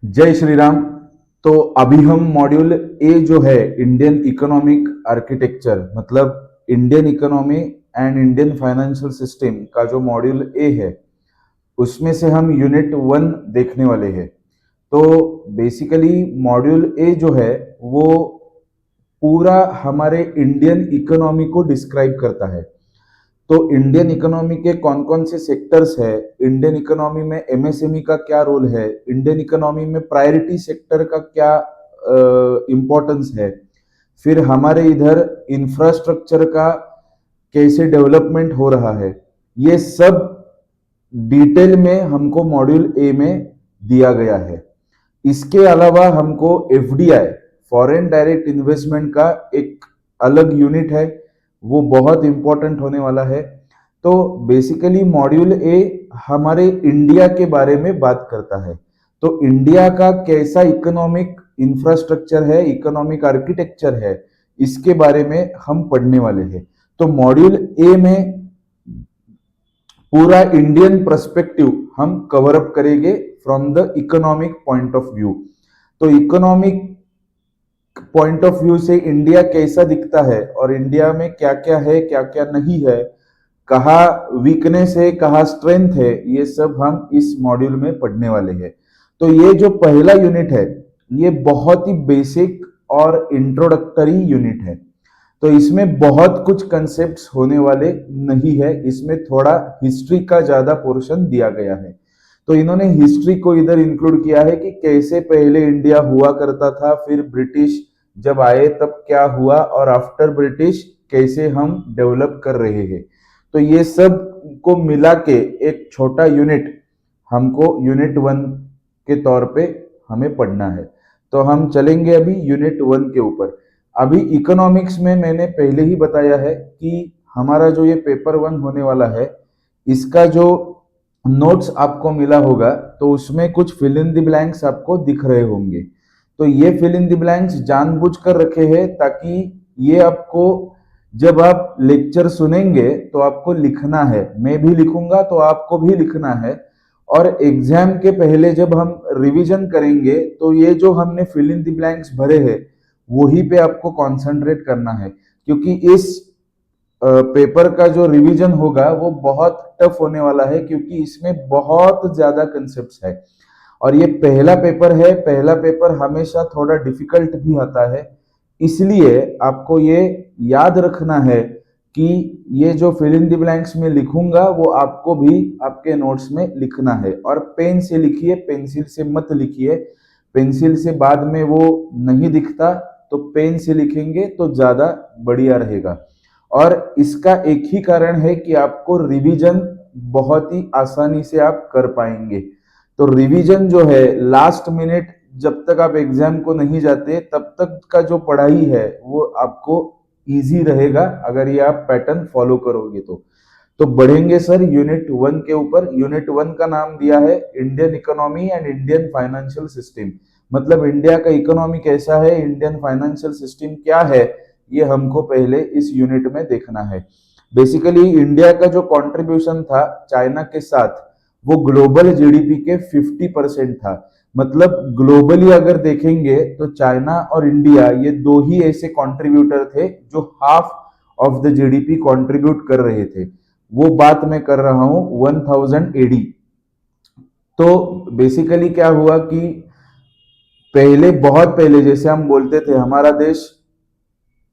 जय श्री राम। तो अभी हम मॉड्यूल ए जो है इंडियन इकोनॉमिक आर्किटेक्चर मतलब Indian economy and Indian financial system का जो मॉड्यूल ए है उसमें से हम यूनिट 1 देखने वाले हैं। तो बेसिकली मॉड्यूल ए जो है वो पूरा हमारे इंडियन इकोनॉमी को डिस्क्राइब करता है। तो इंडियन इकोनॉमी के कौन कौन से सेक्टर्स है, इंडियन इकोनॉमी में एमएसएमई का क्या रोल है, इंडियन इकोनॉमी में प्रायोरिटी सेक्टर का क्या इम्पोर्टेंस है, फिर हमारे इधर इंफ्रास्ट्रक्चर का कैसे डेवलपमेंट हो रहा है, ये सब डिटेल में हमको मॉड्यूल ए में दिया गया है। इसके अलावा हमको एफडीआई फॉरेन डायरेक्ट इन्वेस्टमेंट का एक अलग यूनिट है, वो बहुत इंपॉर्टेंट होने वाला है। तो बेसिकली मॉड्यूल ए हमारे इंडिया के बारे में बात करता है। तो इंडिया का कैसा इकोनॉमिक इंफ्रास्ट्रक्चर है, इकोनॉमिक आर्किटेक्चर है, इसके बारे में हम पढ़ने वाले हैं। तो मॉड्यूल ए में पूरा इंडियन पर्सपेक्टिव हम कवर अप करेंगे from the economic point of view. तो इकोनॉमिक पॉइंट ऑफ व्यू से इंडिया कैसा दिखता है और इंडिया में क्या क्या है, क्या क्या नहीं है, कहाँ वीकनेस है, कहाँ स्ट्रेंथ है, ये सब हम इस मॉड्यूल में पढ़ने वाले हैं। तो ये जो पहला यूनिट है ये बहुत ही बेसिक और इंट्रोडक्टरी यूनिट है। तो इसमें बहुत कुछ कंसेप्ट्स होने वाले नहीं है, इसमें थोड़ा हिस्ट्री का ज्यादा पोर्शन दिया गया है। तो इन्होंने हिस्ट्री को इधर इंक्लूड किया है कि कैसे पहले इंडिया हुआ करता था, फिर ब्रिटिश जब आए तब क्या हुआ, और आफ्टर ब्रिटिश कैसे हम डेवलप कर रहे हैं। तो ये सब को मिला के एक छोटा यूनिट हमको यूनिट 1 के तौर पे हमें पढ़ना है। तो हम चलेंगे अभी यूनिट 1 के ऊपर। अभी इकोनॉमिक्स में मैंने पहले ही बताया है कि हमारा जो ये पेपर 1 होने वाला है इसका जो नोट्स आपको मिला होगा तो उसमें कुछ फिल इन द ब्लैंक्स आपको दिख रहे होंगे। तो ये फिल इन द ब्लैंक्स जानबूझ कर रखे हैं ताकि ये आपको जब आप लेक्चर सुनेंगे तो आपको लिखना है, मैं भी लिखूंगा तो आपको भी लिखना है। और एग्जाम के पहले जब हम रिवीजन करेंगे तो ये जो हमने फिल इन द ब्लैंक्स भरे हैं वही पे आपको कंसंट्रेट करना है, क्योंकि इस पेपर का जो रिवीजन होगा वो बहुत टफ होने वाला है, क्योंकि इसमें बहुत ज्यादा कंसेप्ट्स है और ये पहला पेपर है। पहला पेपर हमेशा थोड़ा डिफिकल्ट भी आता है, इसलिए आपको ये याद रखना है कि ये जो फिल इन द ब्लैंक्स में लिखूंगा वो आपको भी आपके नोट्स में लिखना है। और पेन से लिखिए, पेंसिल से मत लिखिए, पेंसिल से बाद में वो नहीं दिखता, तो पेन से लिखेंगे तो ज्यादा बढ़िया रहेगा। और इसका एक ही कारण है कि आपको रिवीजन बहुत ही आसानी से आप कर पाएंगे। तो रिवीजन जो है लास्ट मिनट जब तक आप एग्जाम को नहीं जाते तब तक का जो पढ़ाई है वो आपको इजी रहेगा अगर ये आप पैटर्न फॉलो करोगे। तो बढ़ेंगे सर यूनिट 1 के ऊपर। यूनिट 1 का नाम दिया है Indian economy and Indian financial system, मतलब इंडिया का इकोनॉमी कैसा है, इंडियन फाइनेंशियल सिस्टम क्या है, ये हमको पहले इस यूनिट में देखना है। बेसिकली इंडिया का जो कंट्रीब्यूशन था चाइना के साथ वो ग्लोबल जीडीपी के 50% था। मतलब ग्लोबली अगर देखेंगे तो चाइना और इंडिया ये दो ही ऐसे कंट्रीब्यूटर थे जो half of the GDP contribute कर रहे थे। वो बात मैं कर रहा हूं 1000 एडी। तो बेसिकली क्या हुआ कि पहले, बहुत पहले, जैसे हम बोलते थे हमारा देश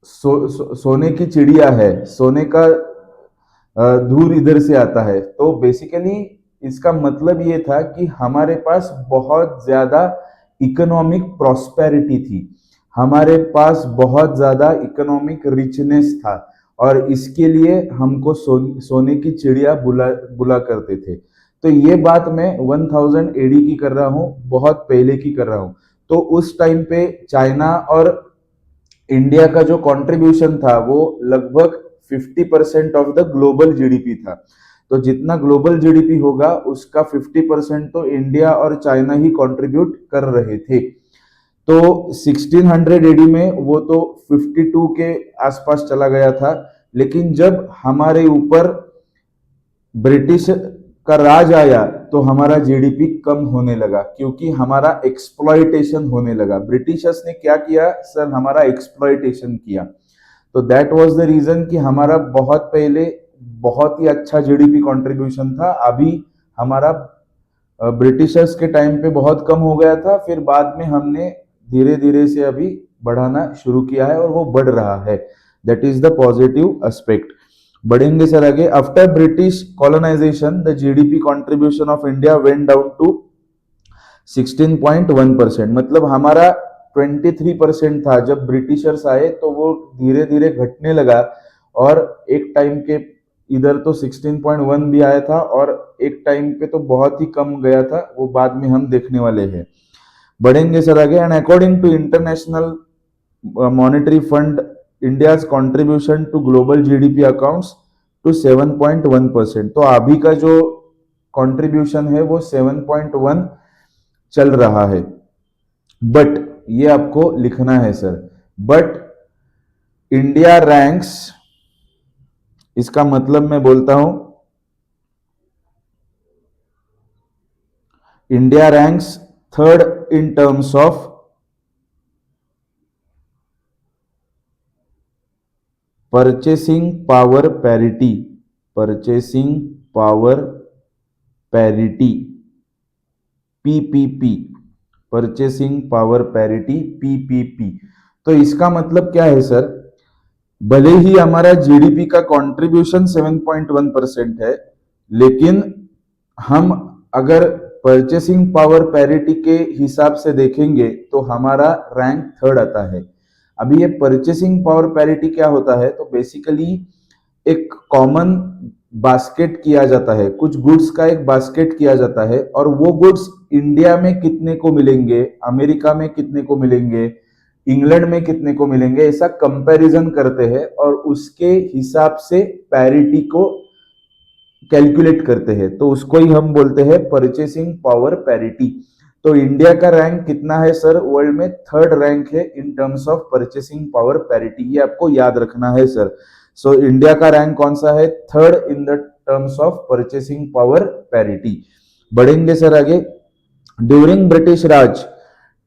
सोने की चिड़िया है, सोने का धूल इधर से आता है। तो बेसिकली इसका मतलब ये था कि हमारे पास बहुत ज्यादा इकोनॉमिक प्रॉस्पेरिटी थी, हमारे पास बहुत ज्यादा इकोनॉमिक रिचनेस था, और इसके लिए हमको सोने की चिड़िया बुला करते थे। तो ये बात मैं 1000 एडी की कर रहा हूँ, बहुत पहले की कर रहा हूँ। तो उस टाइम पे चाइना और इंडिया का जो कंट्रीब्यूशन था वो लगभग 50% ऑफ द ग्लोबल जीडीपी था। तो जितना ग्लोबल जीडीपी होगा उसका 50% तो इंडिया और चाइना ही कंट्रीब्यूट कर रहे थे। तो 1600 एडी में वो तो 52 के आसपास चला गया था। लेकिन जब हमारे ऊपर ब्रिटिश का राज आया तो हमारा जीडीपी कम होने लगा, क्योंकि हमारा एक्सप्लॉइटेशन होने लगा। ब्रिटिशर्स ने क्या किया सर, हमारा एक्सप्लॉइटेशन किया। तो दैट वाज द रीजन कि हमारा बहुत पहले बहुत ही अच्छा जीडीपी कंट्रीब्यूशन था, अभी हमारा ब्रिटिशर्स के टाइम पे बहुत कम हो गया था, फिर बाद में हमने धीरे धीरे से अभी बढ़ाना शुरू किया है और वो बढ़ रहा है। That is the positive aspect. बढ़ेंगे सर आगे। After British colonisation the GDP contribution of India went down to 16.1%। मतलब हमारा 23% था जब ब्रिटिशर्स आए, तो वो धीरे धीरे घटने लगा और एक टाइम के इधर तो 16.1 भी आया था और एक टाइम पे तो बहुत ही कम गया था, वो बाद में हम देखने वाले हैं। बढ़ेंगे सर आगे। And according to International Monetary Fund India's contribution to global GDP accounts to 7.1%। तो अभी का जो कंट्रीब्यूशन है वो 7.1 चल रहा है। बट ये आपको लिखना है सर, बट इंडिया रैंक्स, इसका मतलब मैं बोलता हूं, India ranks third in terms of purchasing power parity, purchasing power parity, PPP, purchasing power parity PPP. तो इसका मतलब क्या है सर, भले ही हमारा जीडीपी का कंट्रीब्यूशन 7.1% है, लेकिन हम अगर परचेसिंग पावर पैरिटी के हिसाब से देखेंगे तो हमारा रैंक थर्ड आता है। अभी ये परचेसिंग पावर पैरिटी क्या होता है, तो बेसिकली एक कॉमन बास्केट किया जाता है, कुछ गुड्स का एक बास्केट किया जाता है और वो गुड्स इंडिया में कितने को मिलेंगे, अमेरिका में कितने को मिलेंगे, इंग्लैंड में कितने को मिलेंगे, ऐसा कंपैरिजन करते हैं और उसके हिसाब से पैरिटी को कैलकुलेट करते हैं, तो उसको ही हम बोलते हैं परचेसिंग पावर पैरिटी। तो इंडिया का रैंक कितना है सर, वर्ल्ड में थर्ड रैंक है in terms of purchasing power parity, ये आपको याद रखना है सर। सो इंडिया का रैंक कौन सा है, third in the terms of purchasing power parity. बढ़ेंगे सर आगे। During British Raj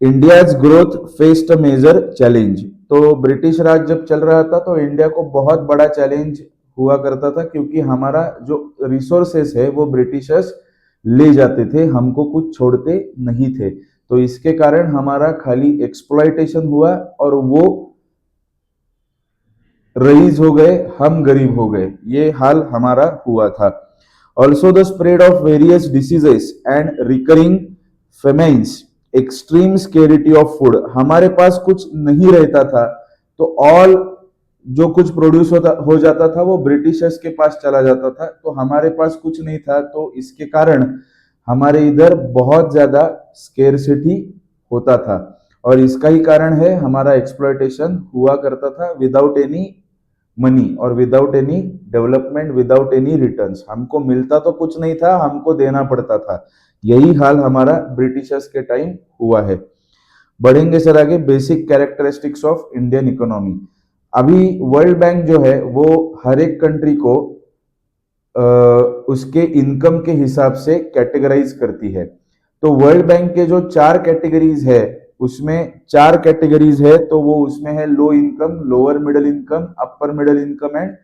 India's growth faced a major challenge. तो ब्रिटिश राज जब चल रहा था तो इंडिया को बहुत बड़ा चैलेंज हुआ करता था, क्योंकि हमारा जो रिसोर्सेस है वो ब्रिटिशर्स ले जाते थे, हमको कुछ छोड़ते नहीं थे। तो इसके कारण हमारा खाली एक्सप्लॉइटेशन हुआ और वो रईस हो गए, हम गरीब हो गए, ये हाल हमारा हुआ था। Also the spread of various diseases and recurring famines, extreme scarcity of food, हमारे पास कुछ नहीं रहता था तो ऑल जो कुछ प्रोड्यूस हो जाता था वो ब्रिटिशर्स के पास चला जाता था, तो हमारे पास कुछ नहीं था, तो इसके कारण हमारे इधर बहुत ज्यादा स्केरसिटी होता था और इसका ही कारण है हमारा एक्सप्लॉइटेशन हुआ करता था विदाउट एनी मनी और without any development, without any returns. हमको मिलता तो कुछ नहीं था, हमको देना पड़ता था। यही हाल हमारा ब्रिटिशर्स के टाइम हुआ है। बढ़ेंगे सर आगे। Basic characteristics of Indian economy. अभी वर्ल्ड बैंक जो है वो हर एक कंट्री को उसके इनकम के हिसाब से कैटेगराइज करती है। तो वर्ल्ड बैंक के जो 4 कैटेगरीज है उसमें 4 कैटेगरीज है, तो वो उसमें है low income, lower middle income, upper middle income and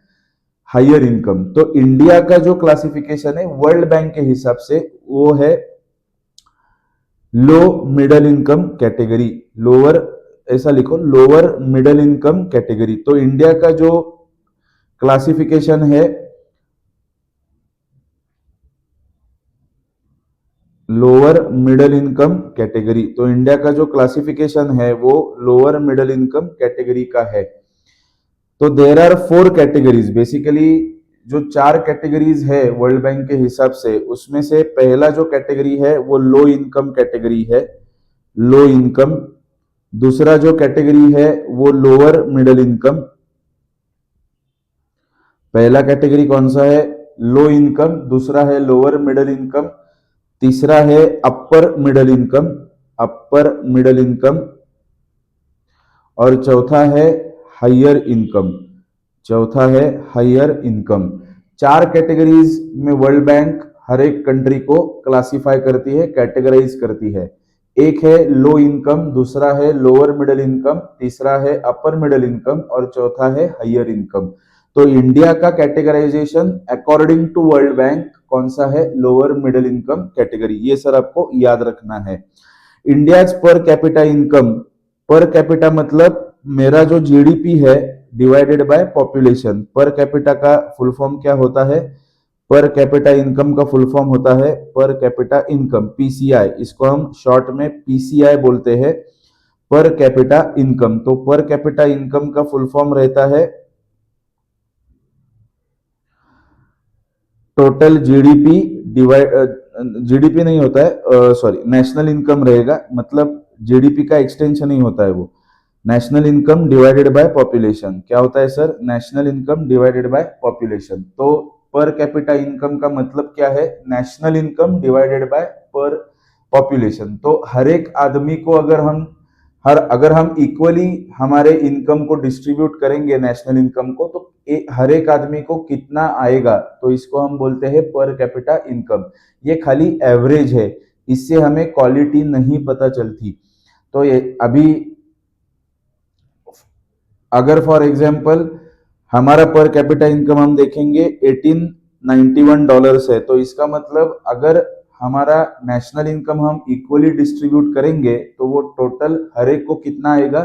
higher income. तो इंडिया का जो क्लासिफिकेशन है वर्ल्ड बैंक के हिसाब से वो है low middle income category, lower, ऐसा लिखो, लोअर मिडिल इनकम कैटेगरी। तो इंडिया का जो क्लासिफिकेशन है लोअर मिडिल इनकम कैटेगरी, तो इंडिया का जो क्लासिफिकेशन है वो लोअर मिडिल इनकम कैटेगरी का है। तो देयर आर 4 कैटेगरीज, बेसिकली जो 4 कैटेगरीज है वर्ल्ड बैंक के हिसाब से, उसमें से पहला जो कैटेगरी है वो लो इनकम कैटेगरी है, लो इनकम। दूसरा जो कैटेगरी है वो लोअर मिडिल इनकम, पहला कैटेगरी कौन सा है, लो इनकम, दूसरा है लोअर मिडिल इनकम, तीसरा है अपर middle income, upper middle income, और चौथा है हायर इनकम, चौथा है हायर इनकम। 4 कैटेगरीज में वर्ल्ड बैंक हर एक कंट्री को क्लासिफाई करती है, कैटेगराइज करती है। एक है लो इनकम, दूसरा है लोअर मिडिल इनकम, तीसरा है अपर मिडिल इनकम और चौथा है हायर इनकम। तो इंडिया का categorisation according to World Bank कौन सा है? Lower middle income category. ये सर आपको याद रखना है। इंडियाज पर कैपिटा इनकम, पर कैपिटा मतलब मेरा जो जीडीपी है divided by population. Per capita का फुल फॉर्म क्या होता है? पर कैपिटा इनकम का फुल फॉर्म होता है पर कैपिटा इनकम, पीसीआई। इसको हम शॉर्ट में पीसीआई बोलते हैं, पर कैपिटा इनकम। तो पर कैपिटा इनकम का फुल फॉर्म रहता है टोटल जीडीपी डिवाइड, जीडीपी नहीं होता है, सॉरी, नेशनल इनकम रहेगा। मतलब जीडीपी का एक्सटेंशन नहीं होता है वो। National income divided by population क्या होता है sir? National income divided by population. तो पर कैपिटा इनकम का मतलब क्या है? नेशनल इनकम डिवाइडेड बाय पर पॉपुलेशन। तो हर एक आदमी को अगर हम इक्वली हमारे इनकम को डिस्ट्रीब्यूट करेंगे नेशनल इनकम को, तो हर एक आदमी को कितना आएगा? तो इसको हम बोलते हैं पर कैपिटा इनकम। ये खाली एवरेज है, इससे हमें क्वालिटी नहीं पता चलती। तो ये अभी अगर फॉर एग्जांपल हमारा पर कैपिटा इनकम हम देखेंगे $1891 है, तो इसका मतलब अगर हमारा नेशनल इनकम हम इक्वली डिस्ट्रीब्यूट करेंगे तो वो टोटल हर एक को कितना आएगा?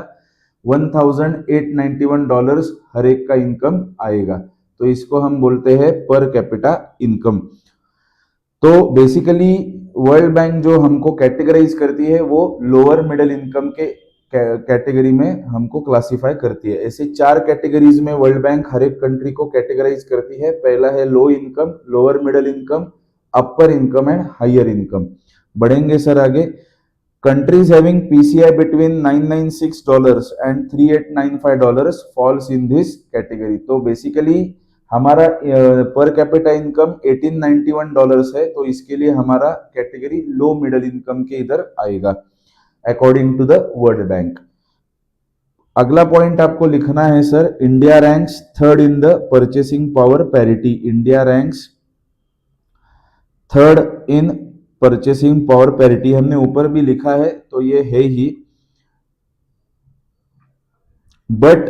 $1891 हर एक का इनकम आएगा। तो इसको हम बोलते हैं पर कैपिटा इनकम। तो बेसिकली वर्ल्ड बैंक जो हमको कैटेगराइज करती है वो लोअर मिडिल इनकम के कैटेगरी में हमको क्लासिफाई करती है। ऐसे 4 कैटेगरीज में वर्ल्ड बैंक हर एक कंट्री को कैटेगराइज करती है। पहला है low income, lower middle income, upper income and higher income. बढ़ेंगे सर आगे। Countries having PCI between $996 and $3895 falls in this category. तो बेसिकली हमारा पर कैपिटा इनकम $1891 है, तो इसके लिए हमारा कैटेगरी लो मिडिल इनकम के इधर आएगा according to the World Bank. अगला पॉइंट आपको लिखना है sir, India ranks third in the purchasing power parity. India ranks third in purchasing power parity. हमने ऊपर भी लिखा है तो ये है ही, but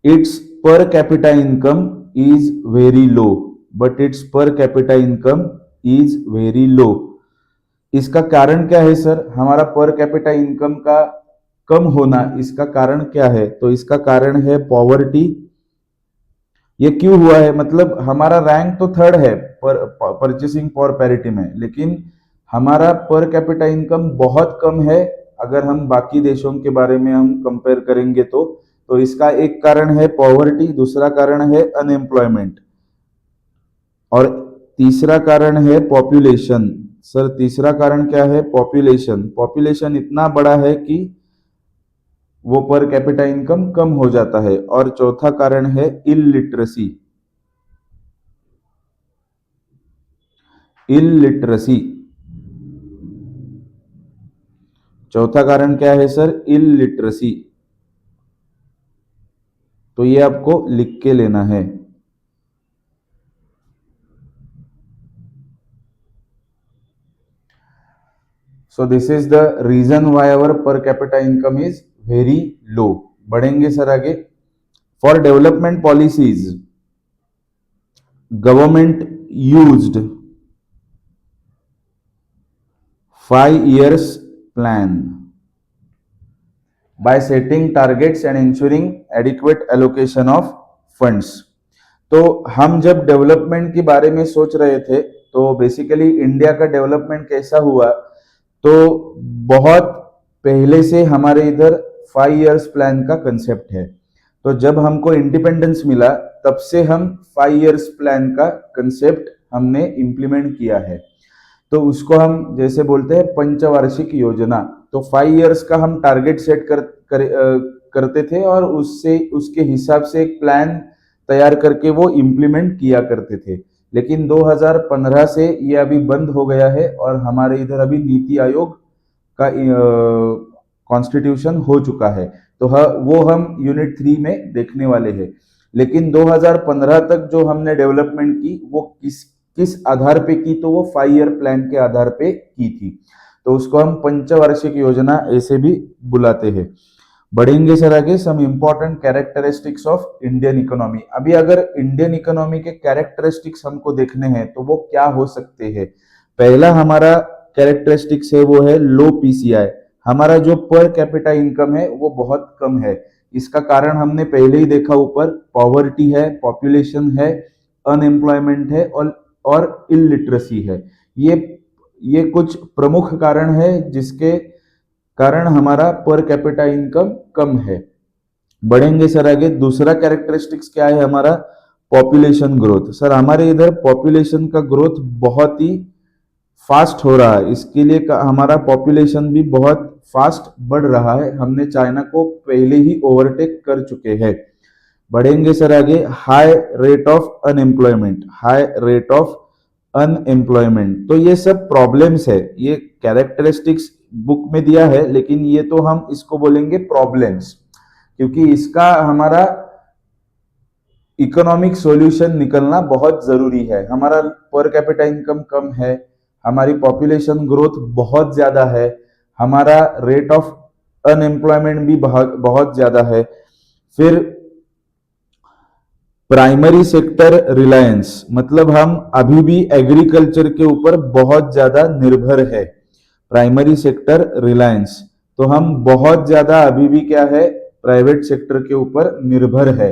its per capita income is very low. But its per capita income is very low. इसका कारण क्या है सर? हमारा पर कैपिटा इनकम का कम होना, इसका कारण क्या है? तो इसका कारण है पॉवर्टी। ये क्यों हुआ है? मतलब हमारा रैंक तो थर्ड है परचेसिंग पावर पैरिटी में, लेकिन हमारा पर कैपिटा इनकम बहुत कम है अगर हम बाकी देशों के बारे में हम कंपेयर करेंगे तो इसका एक कारण है पॉवर्टी, दूसरा कारण है अनएम्प्लॉयमेंट और तीसरा कारण है पॉपुलेशन। सर तीसरा कारण क्या है? पॉपुलेशन। पॉपुलेशन इतना बड़ा है कि वो पर कैपिटा इनकम कम हो जाता है। और चौथा कारण है इलिटरेसी। इलिटरेसी, चौथा कारण क्या है सर? इलिटरेसी। तो ये आपको लिख के लेना है। So this is the reason why our per capita income is very low. बढ़ेंगे सर आगे। For development policies, government used 5 years plan by setting targets and ensuring adequate allocation of funds. तो हम जब डेवलपमेंट के बारे में सोच रहे थे तो बेसिकली इंडिया का डेवलपमेंट कैसा हुआ, तो बहुत पहले से हमारे इधर 5 इयर्स प्लान का कंसेप्ट है। तो जब हमको इंडिपेंडेंस मिला तब से हम 5 इयर्स प्लान का कंसेप्ट हमने इम्प्लीमेंट किया है। तो उसको हम जैसे बोलते हैं पंचवार्षिक योजना। तो 5 इयर्स का हम टारगेट सेट करते थे और उसके हिसाब से एक प्लान तैयार करके वो इम्प्लीमेंट किया करते थे। लेकिन 2015 से ये अभी बंद हो गया है और हमारे इधर अभी नीति आयोग का कॉन्स्टिट्यूशन हो चुका है। तो वो हम यूनिट 3 में देखने वाले हैं। लेकिन 2015 तक जो हमने डेवलपमेंट की वो किस आधार पे की, तो वो 5 ईयर प्लान के आधार पे की थी, तो उसको हम पंचवार्षिक योजना ऐसे भी बुलाते हैं। बढ़ेंगे सर आगे, some important characteristics of Indian economy. अभी अगर इंडियन इकोनॉमी के कैरेक्टरिस्टिक्स हमको देखने हैं तो वो क्या हो सकते हैं। पहला हमारा कैरेक्टरिस्टिक्स है वो है लो पीसीआई। हमारा जो पर कैपिटा इनकम है वो बहुत कम है। इसका कारण हमने पहले ही देखा ऊपर, पॉवर्टी है, पॉपुलेशन है, अनएम्प्लॉयमेंट है और इलिटरेसी है। ये कुछ प्रमुख कारण है जिसके कारण हमारा पर कैपिटा इनकम कम है। बढ़ेंगे सर आगे, दूसरा कैरेक्टरिस्टिक्स क्या है हमारा, पॉपुलेशन ग्रोथ। सर हमारे इधर पॉपुलेशन का ग्रोथ बहुत ही फास्ट हो रहा है, इसके लिए हमारा पॉपुलेशन भी बहुत फास्ट बढ़ रहा है, हमने चाइना को पहले ही ओवरटेक कर चुके हैं। बढ़ेंगे सर आगे, high rate of unemployment, high rate of unemployment. तो ये सब प्रॉब्लम्स है, ये कैरेक्टरिस्टिक्स बुक में दिया है लेकिन ये तो हम इसको बोलेंगे प्रॉब्लम्स, क्योंकि इसका हमारा इकोनॉमिक सॉल्यूशन निकलना बहुत जरूरी है। हमारा पर कैपिटा इनकम कम है, हमारी पॉपुलेशन ग्रोथ बहुत ज्यादा है, हमारा रेट ऑफ अनएम्प्लॉयमेंट भी बहुत बहुत ज्यादा है। फिर प्राइमरी सेक्टर रिलायंस, मतलब हम अभी भी एग्रीकल्चर के ऊपर बहुत ज्यादा निर्भर है। प्राइमरी सेक्टर रिलायंस, तो हम बहुत ज्यादा अभी भी क्या है, प्राइवेट सेक्टर के ऊपर निर्भर है।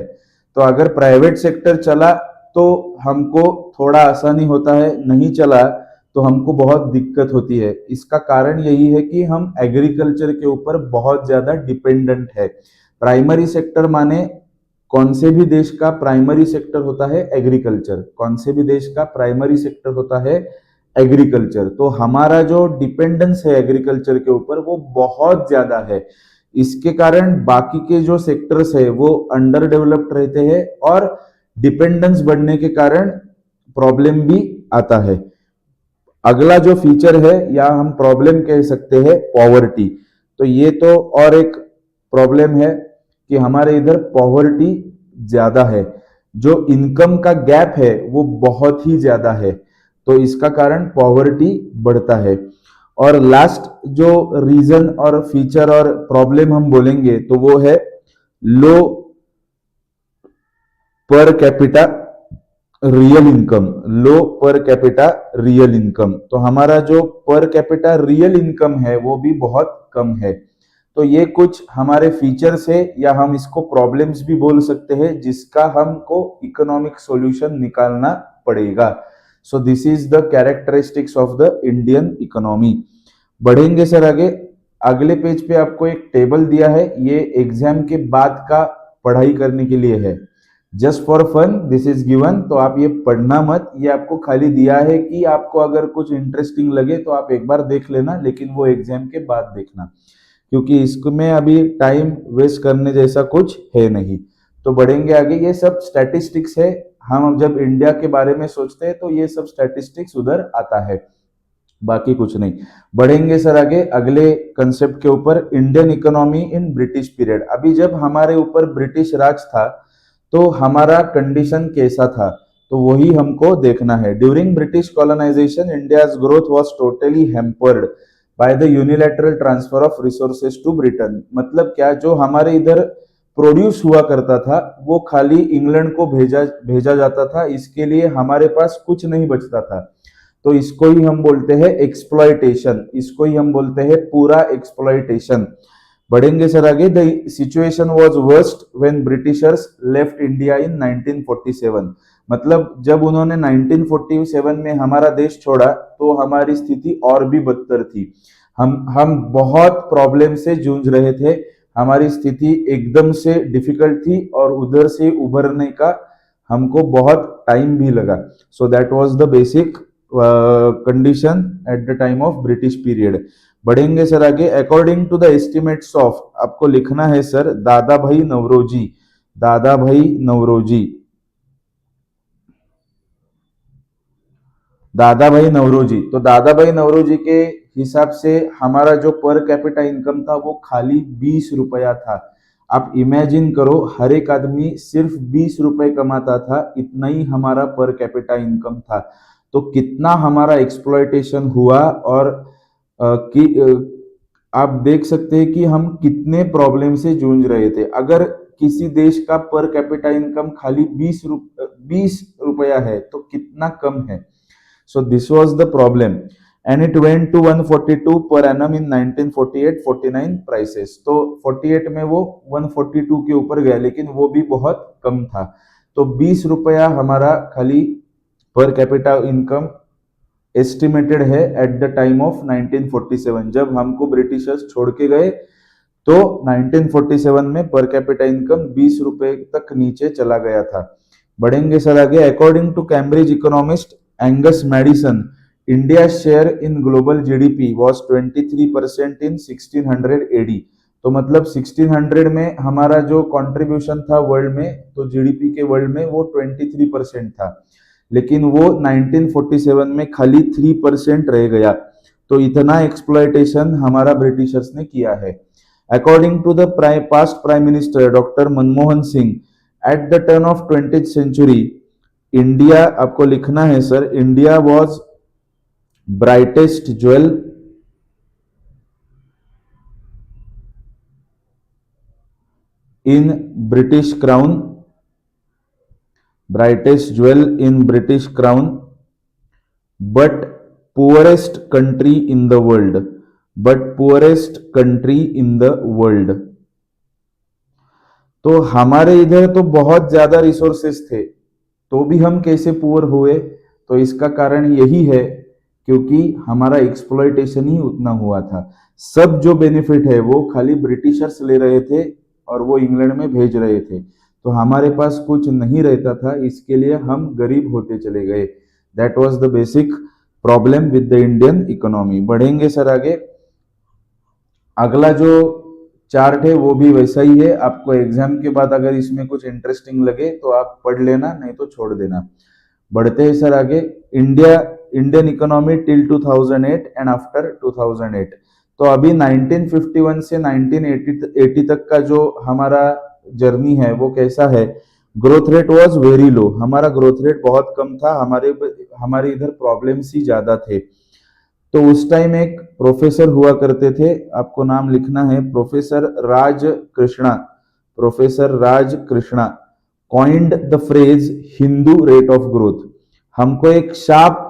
तो अगर प्राइवेट सेक्टर चला तो हमको थोड़ा आसानी होता है, नहीं चला तो हमको बहुत दिक्कत होती है। इसका कारण यही है कि हम एग्रीकल्चर के ऊपर बहुत ज्यादा डिपेंडेंट है। प्राइमरी सेक्टर माने कौन से भी देश का प्राइमरी सेक्टर होता है एग्रीकल्चर, कौन से भी देश का प्राइमरी सेक्टर होता है एग्रीकल्चर। तो हमारा जो डिपेंडेंस है एग्रीकल्चर के ऊपर वो बहुत ज्यादा है। इसके कारण बाकी के जो सेक्टर्स है वो अंडर डेवलप्ड रहते हैं और डिपेंडेंस बढ़ने के कारण प्रॉब्लम भी आता है। अगला जो फीचर है या हम प्रॉब्लम कह सकते हैं पॉवर्टी। तो ये तो और एक प्रॉब्लम है कि हमारे इधर पॉवर्टी ज्यादा है, जो इनकम का गैप है वो बहुत ही ज्यादा है, तो इसका कारण पॉवर्टी बढ़ता है। और लास्ट जो रीजन और फीचर और प्रॉब्लम हम बोलेंगे तो वो है लो पर कैपिटा रियल इनकम, लो पर कैपिटा रियल इनकम। तो हमारा जो पर कैपिटा रियल इनकम है वो भी बहुत कम है। तो ये कुछ हमारे फीचर्स है या हम इसको प्रॉब्लम्स भी बोल सकते हैं जिसका हमको इकोनॉमिक सॉल्यूशन निकालना पड़ेगा। So this is the characteristics of the Indian economy. बढ़ेंगे सर आगे, अगले पेज पे आपको एक टेबल दिया है, ये एग्जाम के बाद का पढ़ाई करने के लिए है, just for fun this is given. तो आप ये पढ़ना मत, ये आपको खाली दिया है कि आपको अगर कुछ इंटरेस्टिंग लगे तो आप एक बार देख लेना, लेकिन वो एग्जाम के बाद देखना, क्योंकि इसमें अभी टाइम वेस्ट करने जैसा कुछ है नहीं। तो बढ़ेंगे आगे, ये सब स्टैटिस्टिक्स है, हम जब इंडिया के बारे में सोचते हैं तो ये सब स्टैटिस्टिक्स उधर आता है, बाकी कुछ नहीं। बढ़ेंगे सर आगे अगले कंसेप्ट के ऊपर, Indian economy in British period. अभी जब हमारे ऊपर ब्रिटिश राज था तो हमारा कंडीशन कैसा था, तो वही हमको देखना है। During British colonisation India's growth was totally hampered by the unilateral transfer of resources to Britain. मतलब क्या, जो हमारे इधर प्रोड्यूस हुआ करता था वो खाली इंग्लैंड को भेजा जाता था, इसके लिए हमारे पास कुछ नहीं बचता था। तो इसको ही हम बोलते हैं एक्सप्लॉयटेशन, इसको ही हम बोलते हैं पूरा एक्सप्लॉयटेशन। बढ़ेंगे सर आगे, the situation was worst when Britishers left India in 1947। मतलब जब उन्होंने 1947 में हमारा देश छोड़ा तो हमारी स्थिति और भी बदतर थी। हम बहुत प्रॉब्लम से जूझ रहे थे, हमारी स्थिति एकदम से डिफिकल्ट थी और उधर से उभरने का हमको बहुत टाइम भी लगा। So that was the basic condition at the time of British period. बढ़ेंगे सर आगे, according to the estimates of, आपको लिखना है सर दादा भाई नवरोजी, दादा भाई नवरोजी, दादा भाई नवरोजी। तो दादा भाई नवरोजी के हिसाब से हमारा जो पर कैपिटा इनकम था वो खाली 20 रुपया था। आप इमेजिन करो, हर एक आदमी सिर्फ 20 रुपए कमाता था, इतना ही हमारा पर कैपिटा इनकम था। तो कितना हमारा एक्सप्लॉयटेशन हुआ, और आप देख सकते हैं कि हम कितने प्रॉब्लम से जूझ रहे थे। अगर किसी देश का पर कैपिटा इनकम खाली 20 रुपया है तो कितना कम है। So this was the problem, and it went to 142 per annum in 1948-49 prices. तो 48 में वो 142 के ऊपर गया, लेकिन वो भी बहुत कम था। तो 20 रुपया हमारा खाली पर कैपिटा इनकम एस्टिमेटेड है एट द टाइम ऑफ 1947, जब हमको ब्रिटिशर्स छोड़ के गए। तो 1947 में पर कैपिटा इनकम 20 रुपए तक नीचे चला गया था। बढ़ेंगे सर आगे। According to Cambridge economist Angus Maddison, India share in global GDP was 23% in 1600 AD. तो मतलब 1600 में हमारा जो कंट्रीब्यूशन था वर्ल्ड में, तो जीडीपी के वर्ल्ड में वो 23% था, लेकिन वो 1947 में खाली 3% रह गया। तो इतना एक्सप्लॉयटेशन हमारा ब्रिटिशर्स ने किया है। According to the past prime minister doctor Manmohan Singh, at the turn of 20th century, India, आपको लिखना है sir, India was brightest jewel in British crown, brightest jewel in British crown, but poorest country in the world, but poorest country in the world। तो हमारे इधर तो बहुत ज्यादा resources थे, तो भी हम कैसे पुअर हुए? तो इसका कारण यही है क्योंकि हमारा एक्सप्लॉयटेशन ही उतना हुआ था। सब जो बेनिफिट है वो खाली ब्रिटिशर्स ले रहे थे और वो इंग्लैंड में भेज रहे थे, तो हमारे पास कुछ नहीं रहता था, इसके लिए हम गरीब होते चले गए। That was the basic problem with the Indian economy. बढ़ेंगे सर आगे। अगला जो चार्ट है वो भी वैसा ही है। आपको एग्जाम के बाद अगर इसमें कुछ इंटरेस्टिंग लगे तो आप पढ़ लेना, नहीं तो छोड़ देना। बढ़ते हैं सर आगे। Indian economy till 2008 and after 2008। तो अभी 1951 से 1980 तक का जो हमारा जर्नी है वो कैसा है? Growth rate was very low, हमारा ग्रोथ रेट बहुत कम था, हमारे इधर प्रॉब्लम्स ही ज्यादा थे। तो उस टाइम एक प्रोफेसर हुआ करते थे, आपको नाम लिखना है, professor Raj Krishna. Professor Raj Krishna coined the phrase Hindu rate of growth. हमको एक शाप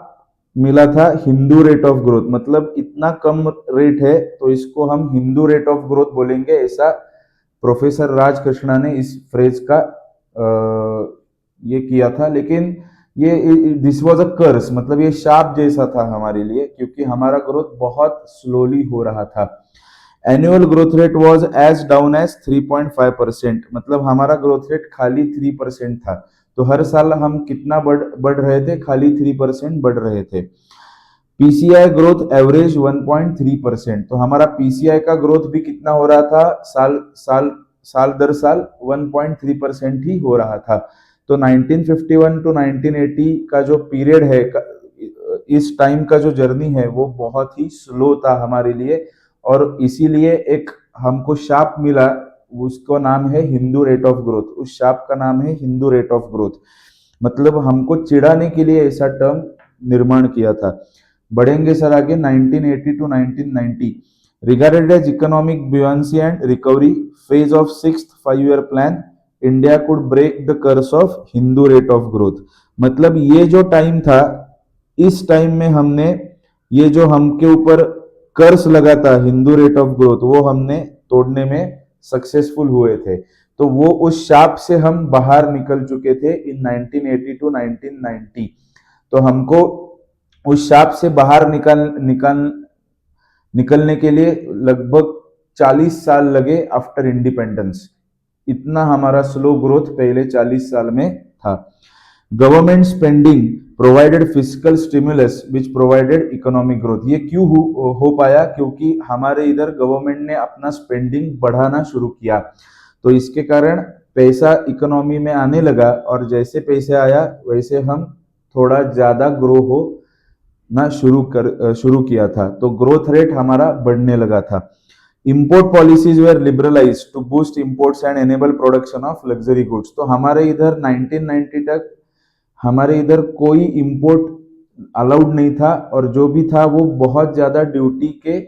मिला था, हिंदू रेट ऑफ ग्रोथ, मतलब इतना कम रेट है तो इसको हम हिंदू रेट ऑफ ग्रोथ बोलेंगे, ऐसा प्रोफेसर राज कृष्णा ने इस फ्रेज का ये किया था। लेकिन ये दिस वाज अ कर्स, मतलब ये शाप जैसा था हमारे लिए, क्योंकि हमारा ग्रोथ बहुत स्लोली हो रहा था। Annual growth rate was as down as 3.5%, मतलब हमारा ग्रोथ रेट खाली 3% था। तो हर साल हम कितना बढ़ रहे थे? खाली 3% बढ़ रहे थे। पीसीआई ग्रोथ एवरेज 1.3%, तो हमारा पीसीआई का ग्रोथ भी कितना हो रहा था? साल दर साल 1.3% ही हो रहा था। तो 1951 टू 1980 का जो पीरियड है, इस टाइम का जो जर्नी है वो बहुत ही स्लो था हमारे लिए, और इसीलिए एक हमको शाप मिला, उसको नाम है हिंदू रेट ऑफ ग्रोथ। उस शाप का नाम है हिंदू रेट ऑफ ग्रोथ, मतलब हमको चिढ़ाने के लिए ऐसा टर्म निर्माण किया था। बढ़ेंगे सर आगे। 1980 to 1990 regarded as economic buoyancy and recovery phase of sixth 5-year plan, India could break the curse of Hindu rate of growth. मतलब ये जो टाइम था, इस टाइम में हमने ये जो हमके ऊपर कर्स लगा था हिंदू रेट ऑफ ग्रोथ, वो हमने तोड़ने में सक्सेसफुल हुए थे। तो वो उस शाप से हम बाहर निकल चुके थे इन 1980 टू 1990। तो हमको उस शाप से बाहर निकलने के लिए लगभग 40 साल लगे आफ्टर इंडिपेंडेंस। इतना हमारा स्लो ग्रोथ पहले 40 साल में था। Government spending provided physical stimulus which provided economic growth. ये क्यों हो पाया? क्योंकि हमारे इधर गवर्नमेंट ने अपना स्पेंडिंग बढ़ाना शुरू किया, तो इसके कारण पैसा इकोनॉमी में आने लगा, और जैसे पैसे आया वैसे हम थोड़ा ज्यादा ग्रो हो ना शुरू किया था, तो ग्रोथ रेट हमारा बढ़ने लगा था। Import policies were liberalise to boost imports and enable production of luxury goods. तो हमारे इधर 1990 तक हमारे इधर कोई इंपोर्ट अलाउड नहीं था, और जो भी था वो बहुत ज्यादा ड्यूटी के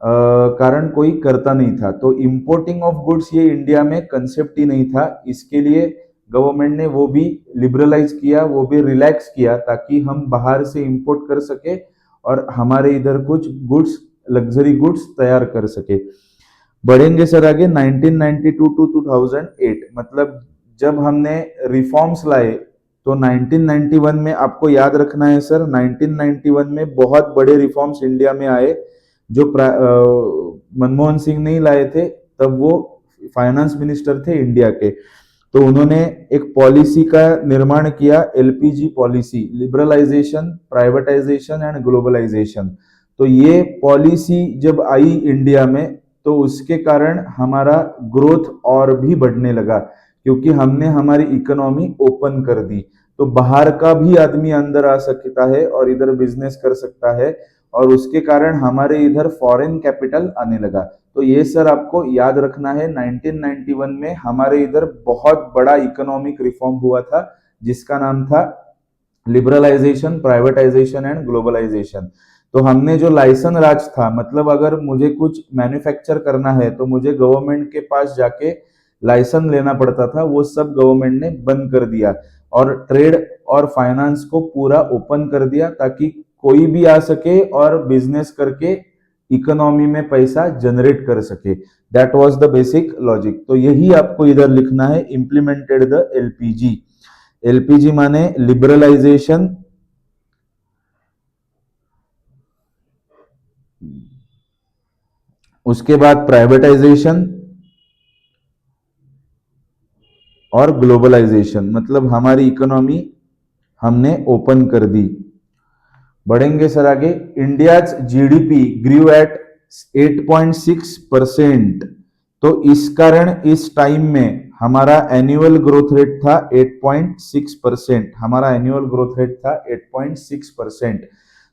कारण कोई करता नहीं था। तो इंपोर्टिंग ऑफ गुड्स ये इंडिया में कंसेप्ट ही नहीं था। इसके लिए गवर्नमेंट ने वो भी लिबरलाइज किया, वो भी रिलैक्स किया, ताकि हम बाहर से इंपोर्ट कर सके और हमारे इधर कुछ गुड्स, लग्जरी गुड्स तैयार कर सके। बढ़ेंगे सर आगे 1992 टू 2008, मतलब जब हमने रिफॉर्म्स लाए तो 1991 में, आपको याद रखना है सर, 1991 में बहुत बड़े रिफॉर्म्स इंडिया में आए जो मनमोहन सिंह नहीं लाए थे, तब वो फाइनेंस मिनिस्टर थे इंडिया के। तो उन्होंने एक पॉलिसी का निर्माण किया, LPG policy, liberalisation, privatisation and globalisation. तो ये पॉलिसी जब आई इंडिया में तो उसके कारण हमारा ग्रोथ और भी बढ़ने लगा, क्योंकि हमने हमारी इकोनॉमी ओपन कर दी। तो बाहर का भी आदमी अंदर आ सकता है और इधर बिजनेस कर सकता है, और उसके कारण हमारे इधर फॉरेन कैपिटल आने लगा। तो ये सर आपको याद रखना है, 1991 में हमारे इधर बहुत बड़ा इकोनॉमिक रिफॉर्म हुआ था, जिसका नाम था लिबरलाइजेशन, प्राइवेटाइजेशन एंड ग्लोबलाइजेशन। तो हमने जो लाइसेंस राज था, मतलब अगर मुझे कुछ मैन्युफैक्चर करना है तो मुझे गवर्नमेंट के पास जाके लाइसेंस लेना पड़ता था, वो सब गवर्नमेंट ने बंद कर दिया और ट्रेड और फाइनेंस को पूरा ओपन कर दिया, ताकि कोई भी आ सके और बिजनेस करके इकोनॉमी में पैसा जनरेट कर सके। That was the basic logic. तो यही आपको इधर लिखना है, इम्प्लीमेंटेड द एलपीजी। एलपीजी माने लिबरलाइजेशन, उसके बाद प्राइवेटाइजेशन और ग्लोबलाइजेशन, मतलब हमारी इकोनॉमी हमने ओपन कर दी। बढ़ेंगे सर आगे, इंडियाज जीडीपी ग्रीव एट 8.6%। तो इस कारण इस टाइम में हमारा एनुअल ग्रोथ रेट था 8.6%। हमारा एनुअल ग्रोथ रेट था 8.6%।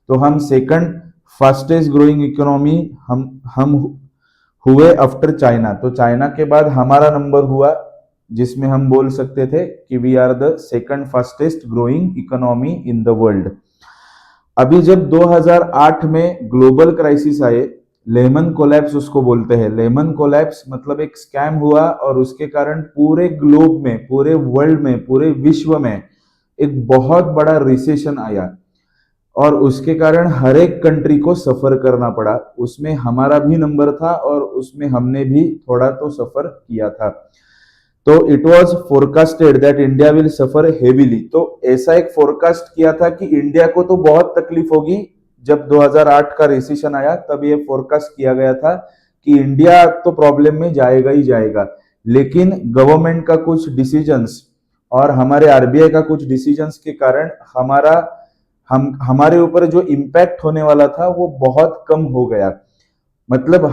तो हम सेकंड फास्टेस्ट ग्रोइंग इकोनॉमी हम हुए आफ्टर चाइना। तो चाइना के बाद हमारा नंबर हुआ, जिसमें हम बोल सकते थे कि we are the second fastest growing economy in the world. अभी जब 2008 में ग्लोबल क्राइसिस आए, लेमन कोलैप्स उसको बोलते हैं। लेमन कोलैप्स मतलब एक स्कैम हुआ और उसके कारण पूरे ग्लोब में, पूरे वर्ल्ड में, पूरे विश्व में एक बहुत बड़ा रिसेशन आया, और उसके कारण हर एक कंट्री को सफर करना पड़ा। उसमें हमारा भी नंबर था और उसमें हमने भी थोड़ा तो सफर किया था। तो it was forecasted that India will suffer heavily. तो ऐसा एक फोरकास्ट किया था कि इंडिया को तो बहुत तकलीफ होगी। जब 2008 का रिसेशन आया तब ये फोरकास्ट किया गया था कि इंडिया तो प्रॉब्लम में जाएगा ही जाएगा, लेकिन गवर्नमेंट का कुछ डिसीजंस और हमारे आरबीआई का कुछ डिसीजंस के कारण हमारे ऊपर जो इम्पैक्ट होने वाला था वो बहुत कम हो गया। मतलब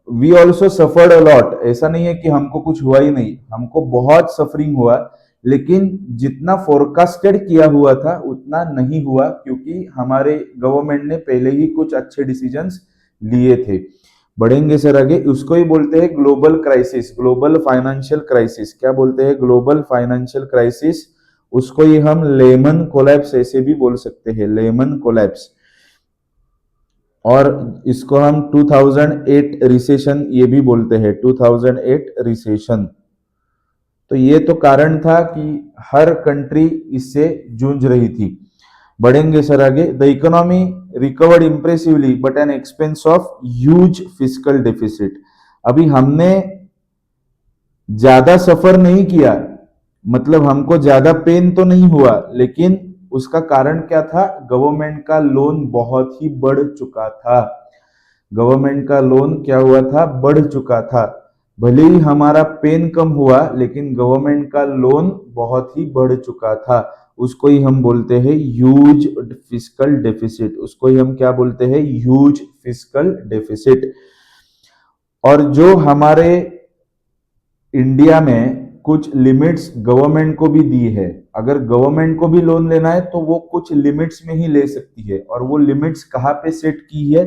वी ऑल्सो सफर्ड अलॉट। ऐसा नहीं है कि हमको कुछ हुआ ही नहीं, हमको बहुत सफरिंग हुआ, लेकिन जितना फोरकास्टेड किया हुआ था उतना नहीं हुआ, क्योंकि हमारे गवर्नमेंट ने पहले ही कुछ अच्छे डिसीजंस लिए थे। बढ़ेंगे सर आगे, उसको ही बोलते हैं global crisis, global financial crisis. क्या बोलते हैं? Global financial crisis. उसको ही हम लेमन कोलैप्स ऐसे भी बोल सकते हैं, लेमन कोलैप्स। और इसको हम 2008 रिसेशन ये भी बोलते हैं, 2008 रिसेशन। तो ये तो कारण था कि हर कंट्री इससे जूझ रही थी। बढ़ेंगे सर आगे, the economy recovered impressively but an expense of huge fiscal deficit. अभी हमने ज्यादा सफर नहीं किया, मतलब हमको ज्यादा पेन तो नहीं हुआ, लेकिन उसका कारण क्या था? गवर्नमेंट का लोन बहुत ही बढ़ चुका था। गवर्नमेंट का लोन क्या हुआ था? बढ़ चुका था। भले ही हमारा पेन कम हुआ, लेकिन गवर्नमेंट का लोन बहुत ही बढ़ चुका था। उसको ही हम बोलते हैं ह्यूज फिस्कल डेफिसिट। उसको ही हम क्या बोलते हैं? Huge fiscal deficit. और जो हमारे इंडिया में कुछ लिमिट्स गवर्नमेंट को भी दी है, अगर गवर्नमेंट को भी लोन लेना है तो वो कुछ लिमिट्स में ही ले सकती है। और वो लिमिट्स कहाँ पे सेट की है?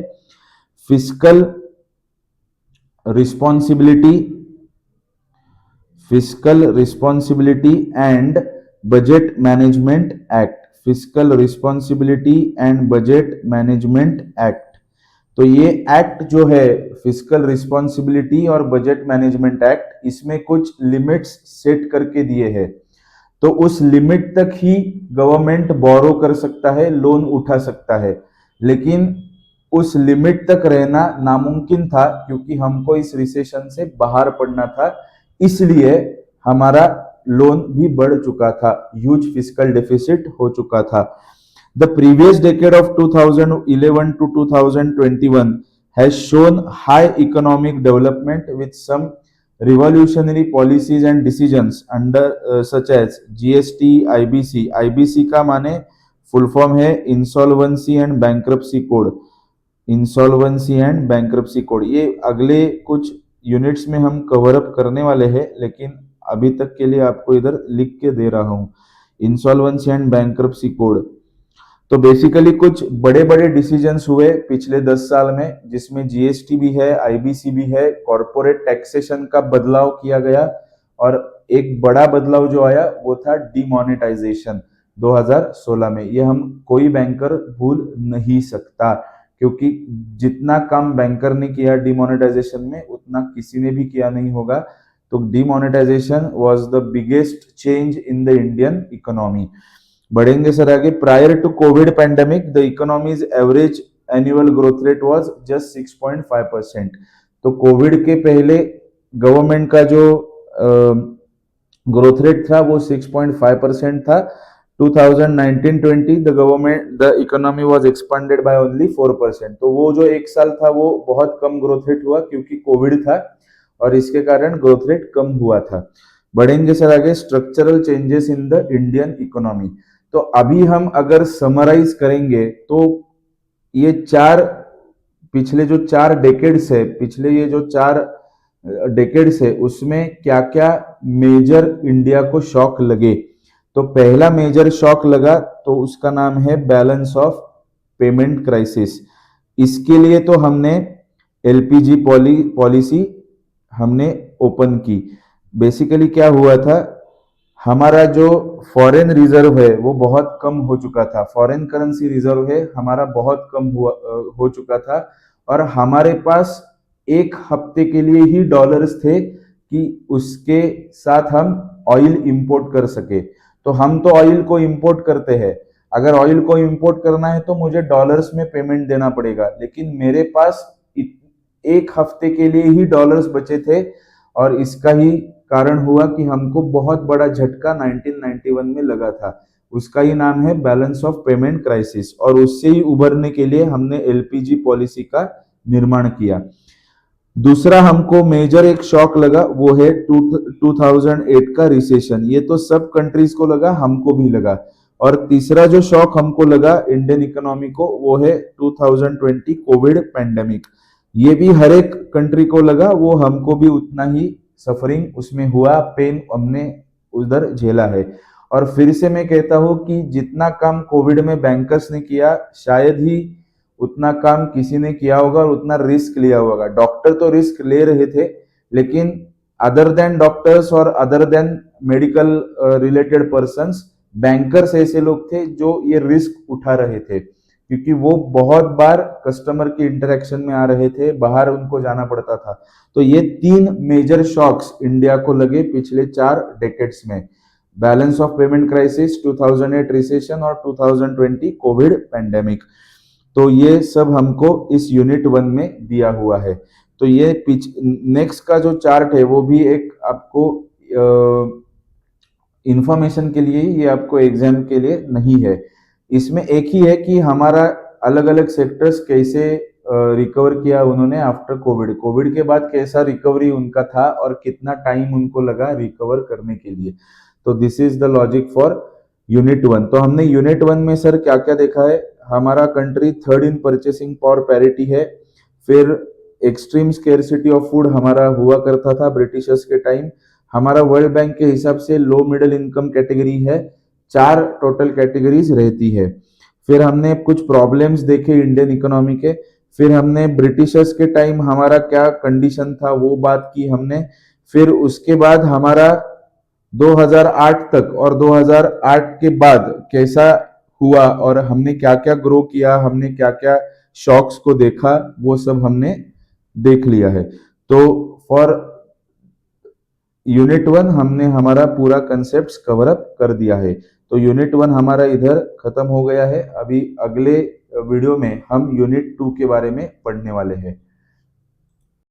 Fiscal responsibility, fiscal responsibility and budget management act. Fiscal responsibility and budget management act. तो ये एक्ट जो है फिस्कल रिस्पॉन्सिबिलिटी और बजट मैनेजमेंट एक्ट, इसमें कुछ लिमिट्स सेट करके दिए हैं। तो उस लिमिट तक ही गवर्नमेंट बोरो कर सकता है, लोन उठा सकता है, लेकिन उस लिमिट तक रहना नामुमकिन था क्योंकि हमको इस रिसेशन से बाहर पड़ना था, इसलिए हमारा लोन भी बढ़ चुका था, ह्यूज फिस्कल डेफिसिट हो चुका था। The previous decade of 2011 to 2021 has shown high economic development with some revolutionary policies and decisions under such as GST, IBC। IBC का माने फुल फॉर्म है insolvency and bankruptcy code. Insolvency and bankruptcy code ये अगले कुछ units में हम cover up करने वाले हैं, लेकिन अभी तक के लिए आपको इधर लिख के दे रहा हूं, इंसॉल्वेंसी एंड बैंक्रप्सी कोड। तो बेसिकली कुछ बड़े बड़े डिसीजंस हुए पिछले 10 साल में, जिसमें जीएसटी भी है, आईबीसी भी है, कॉर्पोरेट टैक्सेशन का बदलाव किया गया, और एक बड़ा बदलाव जो आया वो था डिमोनेटाइजेशन 2016 में। ये हम कोई बैंकर भूल नहीं सकता, क्योंकि जितना काम बैंकर ने किया डिमोनेटाइजेशन में उतना किसी ने भी किया नहीं होगा। तो demonetisation was the biggest change in the Indian economy. बढ़ेंगे सर आगे। Prior to Covid pandemic the economy's average annual growth rate was just 6.5%। तो कोविड के पहले गवर्नमेंट का जो ग्रोथ रेट था वो 6.5% था। 2019-20 the economy was expanded by only 4%। तो वो जो एक साल था वो बहुत कम ग्रोथ रेट हुआ क्योंकि कोविड था और इसके कारण ग्रोथ रेट कम हुआ था। बढ़ेंगे सर आगे। Structural changes in the Indian economy. तो अभी हम अगर समराइज करेंगे तो ये पिछले जो 4 डेकेड्स है, पिछले ये जो 4 डेकेड्स है उसमें क्या क्या मेजर इंडिया को शॉक लगे। तो पहला मेजर शॉक लगा तो उसका नाम है बैलेंस ऑफ पेमेंट क्राइसिस। इसके लिए तो हमने एलपीजी पॉलिसी हमने ओपन की। बेसिकली क्या हुआ था, हमारा जो फॉरेन रिजर्व है वो बहुत कम हो चुका था, फॉरेन करेंसी रिजर्व है हमारा बहुत कम हो चुका था, और हमारे पास एक हफ्ते के लिए ही डॉलर्स थे कि उसके साथ हम ऑयल इंपोर्ट कर सके। तो हम तो ऑयल को इंपोर्ट करते हैं, अगर ऑयल को इंपोर्ट करना है तो मुझे डॉलर्स में पेमेंट देना पड़ेगा, लेकिन मेरे पास एक हफ्ते के लिए ही डॉलर्स बचे थे, और इसका ही कारण हुआ कि हमको बहुत बड़ा झटका 1991 में लगा था। उसका ही नाम है बैलेंस ऑफ पेमेंट क्राइसिस, और उससे ही उभरने के लिए हमने एलपीजी पॉलिसी का निर्माण किया। दूसरा हमको मेजर एक शॉक लगा वो है 2008 का रिसेशन। ये तो सब कंट्रीज को लगा, हमको भी लगा। और तीसरा जो शॉक हमको लगा इंडियन इकोनॉमी को वो है 2020 कोविड पैंडेमिक। ये भी हर एक कंट्री को लगा, वो हमको भी उतना ही सफरिंग उसमें हुआ, पेन हमने उधर झेला है। और फिर से मैं कहता हूं कि जितना काम कोविड में बैंकर्स ने किया शायद ही उतना काम किसी ने किया होगा और उतना रिस्क लिया होगा। डॉक्टर तो रिस्क ले रहे थे, लेकिन अदर देन डॉक्टर्स और other than medical related persons, bankers ऐसे लोग थे जो ये रिस्क उठा रहे थे, क्योंकि वो बहुत बार कस्टमर के इंटरेक्शन में आ रहे थे, बाहर उनको जाना पड़ता था। तो ये 3 मेजर शॉक्स इंडिया को लगे पिछले 4 डेकेड्स में, balance of payment crisis, 2008 recession और 2020 कोविड पैंडेमिक। तो ये सब हमको इस यूनिट 1 में दिया हुआ है। तो ये नेक्स्ट का जो चार्ट है वो भी एक आपको इंफॉर्मेशन के लिए, ये आपको एग्जाम के लिए नहीं है। इसमें एक ही है कि हमारा अलग अलग सेक्टर्स कैसे रिकवर किया उन्होंने आफ्टर कोविड के बाद कैसा रिकवरी उनका था और कितना टाइम उनको लगा रिकवर करने के लिए। तो this is the logic for unit 1। तो हमने यूनिट 1 में सर क्या क्या देखा है, हमारा कंट्री 3rd इन परचेसिंग पावर पैरिटी है, फिर एक्सट्रीम स्केर्सिटी ऑफ फूड हमारा हुआ करता था ब्रिटिशर्स के टाइम, हमारा वर्ल्ड बैंक के हिसाब से लो मिडिल इनकम कैटेगरी है, 4 टोटल कैटेगरीज रहती है। फिर हमने कुछ प्रॉब्लम्स देखे इंडियन इकोनॉमी के, फिर हमने ब्रिटिशर्स के टाइम हमारा क्या कंडीशन था वो बात की हमने, फिर उसके बाद हमारा 2008 तक और 2008 के बाद कैसा हुआ और हमने क्या क्या ग्रो किया, हमने क्या क्या शॉक्स को देखा, वो सब हमने देख लिया है। तो फॉर यूनिट 1 हमने हमारा पूरा कंसेप्ट कवर अप कर दिया है। तो यूनिट 1 हमारा इधर खत्म हो गया है। अभी अगले वीडियो में हम यूनिट 2 के बारे में पढ़ने वाले हैं।